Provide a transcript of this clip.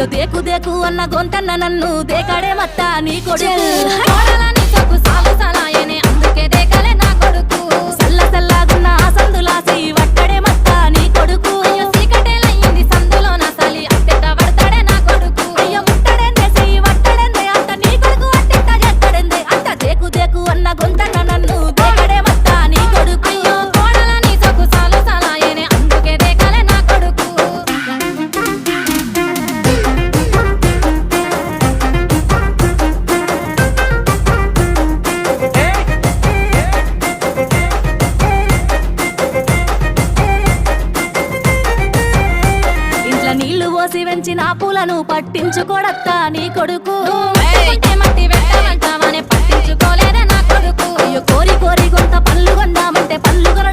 అయ్యో దేకు దేకు అన్న గొంతన్న నన్ను దేకాడే మత్త నీ కొడుకు అందుకే దేకాలే నా కొడుకు సల్ల సల్లాగున్న ఆ సందులాసి వట్టడే మత్త నీ కొడుకు అయ్యో సీకటేలయ్యింది సందులో నా సలి అట్టెట్ట పడతాడే నా కొడుకు అయ్యో ముట్టడేందే చెయ్యి వట్టడేందే అంత నీ కొడుకు అట్టెట్ట చేస్తాడేందే అంత దేకు దేకు అన్న గొంతన్న నన్ను దేకాడే మత్త నీ కొడుకు అయ్యో కోడలని సొక్కు సాలు సలాయనే అందుకే దేకాలే నా కొడుకు నీళ్లు పోసి వెంచిన పూలను పట్టించుకోడత్తా నీ కొడుకు మట్టి పెట్టమంటామని పట్టించుకోలేదే నా కొడుకు అయ్యో కోరి కోరి కొంత పళ్ళు కొందామంటే పళ్ళు కొన